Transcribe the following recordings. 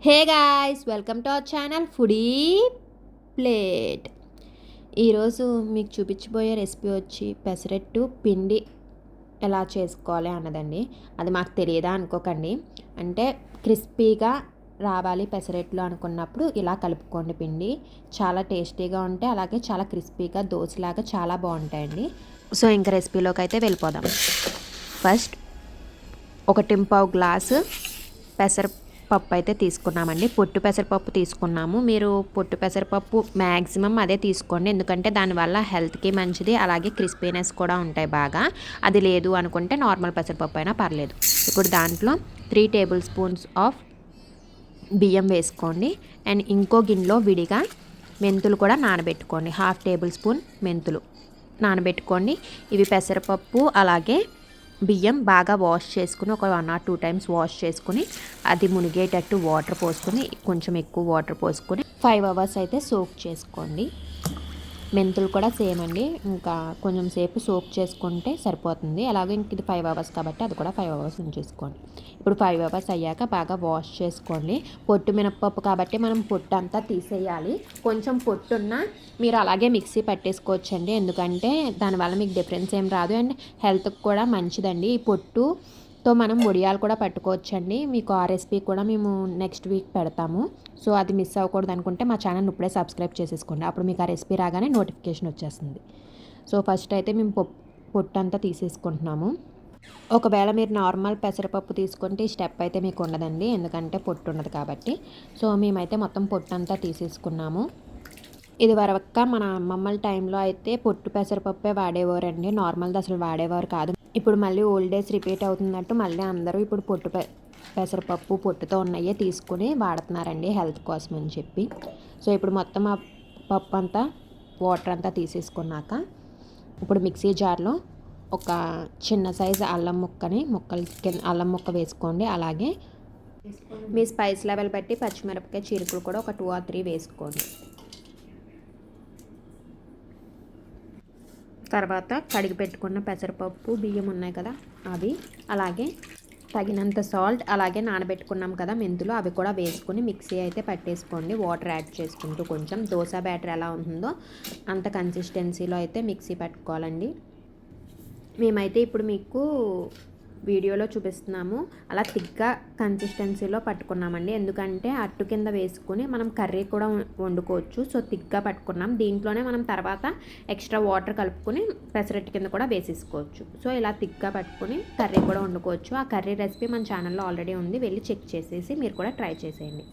Hey guys, welcome to our channel foodie plate. ఈరోజు మీకు చూపించబోయే రెసిపీ వచ్చి పెసరట్టు పిండి ఎలా చేసుకోవాలి అన్నదండి. అది మాకు తెలియదా అనుకోకండి. అంటే క్రిస్పీగా రావాలి పెసరట్లు అనుకున్నప్పుడు ఇలా కలుపుకోండి. పిండి చాలా టేస్టీగా ఉంటాయి, అలాగే చాలా క్రిస్పీగా దోశలాగా చాలా బాగుంటాయండి. సో ఇంకా రెసిపీలోకి అయితే వెళ్ళిపోదాం. ఫస్ట్ 1.5 గ్లాసు పెసరపప్పు అయితే తీసుకున్నామండి. పొట్టు పెసరపప్పు తీసుకున్నాము. మీరు పొట్టు పెసరపప్పు మ్యాక్సిమం అదే తీసుకోండి, ఎందుకంటే దానివల్ల హెల్త్కి మంచిది, అలాగే క్రిస్పీనెస్ కూడా ఉంటాయి బాగా. అది లేదు అనుకుంటే నార్మల్ పెసరపప్పు అయినా పర్లేదు. ఇప్పుడు దాంట్లో 3 టేబుల్ స్పూన్స్ ఆఫ్ బియ్యం వేసుకోండి. అండ్ ఇంకో గిన్నెలో విడిగా మెంతులు కూడా నానబెట్టుకోండి. 1/2 టేబుల్ స్పూన్ మెంతులు నానబెట్టుకోండి. ఇవి పెసరపప్పు అలాగే బియ్యం బాగా వాష్ చేసుకుని ఒక 1 or 2 టైమ్స్ వాష్ చేసుకుని అది మునిగేటట్టు వాటర్ పోసుకొని, కొంచెం ఎక్కువ వాటర్ పోసుకొని 5 అవర్స్ అయితే సోక్ చేసుకోండి. మెంతులు కూడా సేమ్ అండి, ఇంకా కొంచెం సేపు సోక్ చేసుకుంటే సరిపోతుంది. అలాగే ఇంక ఇది 5 అవర్స్ కాబట్టి అది కూడా 5 అవర్స్ ఉంచేసుకోండి. ఇప్పుడు 5 అవర్స్ అయ్యాక బాగా వాష్ చేసుకోండి. పొట్టు మినప్పప్పు కాబట్టి మనం పొట్టు అంతా తీసేయాలి. కొంచెం పొట్టున్నా మీరు అలాగే మిక్సీ పట్టేసుకోవచ్చండి, ఎందుకంటే దానివల్ల మీకు డిఫరెన్స్ ఏం రాదు అండ్ హెల్త్కి కూడా మంచిదండి. ఈ పొట్టుతో మనం వడియాలు కూడా పట్టుకోవచ్చండి. మీకు ఆ రెసిపీ కూడా మేము నెక్స్ట్ వీక్ పెడతాము. సో అది మిస్ అవ్వకూడదు అనుకుంటే మా ఛానల్ ఇప్పుడే సబ్స్క్రైబ్ చేసేసుకోండి, అప్పుడు మీకు ఆ రెసిపీ రాగానే నోటిఫికేషన్ వచ్చేస్తుంది. సో ఫస్ట్ అయితే మేము పొట్టు అంతా తీసేసుకుంటున్నాము. ఒకవేళ మీరు నార్మల్ పెసరపప్పు తీసుకుంటే ఈ స్టెప్ అయితే మీకు ఉండదండి, ఎందుకంటే పొట్టు ఉండదు కాబట్టి. సో మేమైతే మొత్తం పొట్టు అంతా తీసేసుకున్నాము. ఇది వరక మన అమ్మమ్మల టైంలో అయితే పొట్టు పెసరపప్పే వాడేవారండి, నార్మల్ది అసలు వాడేవారు కాదు. ఇప్పుడు మళ్ళీ ఓల్డ్ డేస్ రిపీట్ అవుతున్నట్టు మళ్ళీ అందరూ ఇప్పుడు పెసరపప్పు పొట్టుతో ఉన్నాయే తీసుకుని వాడుతున్నారండి హెల్త్ కోసం అని చెప్పి. సో ఇప్పుడు మొత్తం ఆ పప్పు అంతా వాటర్ అంతా తీసేసుకున్నాక ఇప్పుడు మిక్సీ జార్లో ఒక చిన్న సైజు అల్లం అల్లం ముక్క వేసుకోండి. అలాగే మీ స్పైస్ లెవెల్ బట్టి పచ్చిమిరపకాయ చీరుకులు కూడా ఒక 2 or 3 వేసుకోండి. తర్వాత కడిగి పెట్టుకున్న పెసరపప్పు బియ్యం ఉన్నాయి కదా అవి, అలాగే తగినంత సాల్ట్, అలాగే నానబెట్టుకున్నాం కదా మెంతులు, అవి కూడా వేసుకొని మిక్సీ అయితే పట్టేసుకోండి. వాటర్ యాడ్ చేసుకుంటూ కొంచెం దోశ బ్యాటర్ ఎలా ఉంటుందో అంత కన్సిస్టెన్సీలో అయితే మిక్సీ పట్టుకోవాలండి. మేమైతే ఇప్పుడు మీకు వీడియోలో చూపిస్తున్నాము అలా థిక్గా కన్సిస్టెన్సీలో పట్టుకున్నామండి, ఎందుకంటే అట్టు కింద వేసుకుని మనం కర్రీ కూడా వండుకోవచ్చు. సో థిక్గా పట్టుకున్నాం. దీంట్లోనే మనం తర్వాత ఎక్స్ట్రా వాటర్ కలుపుకొని పెసరట్టు కింద కూడా వేసేసుకోవచ్చు. సో ఇలా థిక్గా పట్టుకుని కర్రీ కూడా వండుకోవచ్చు. ఆ కర్రీ రెసిపీ మన ఛానల్లో ఆల్రెడీ ఉంది, వెళ్ళి చెక్ చేసేసి మీరు కూడా ట్రై చేసేయండి.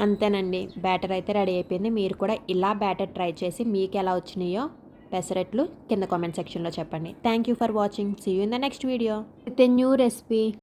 అంతేనండి, బ్యాటర్ అయితే రెడీ అయిపోయింది. మీరు కూడా ఇలా బ్యాటర్ ట్రై చేసి మీకు ఎలా వచ్చినాయో పెసరట్లు కింద కామెంట్ సెక్షన్లో చెప్పండి. Thank you for watching. See you in the next video with a new recipe.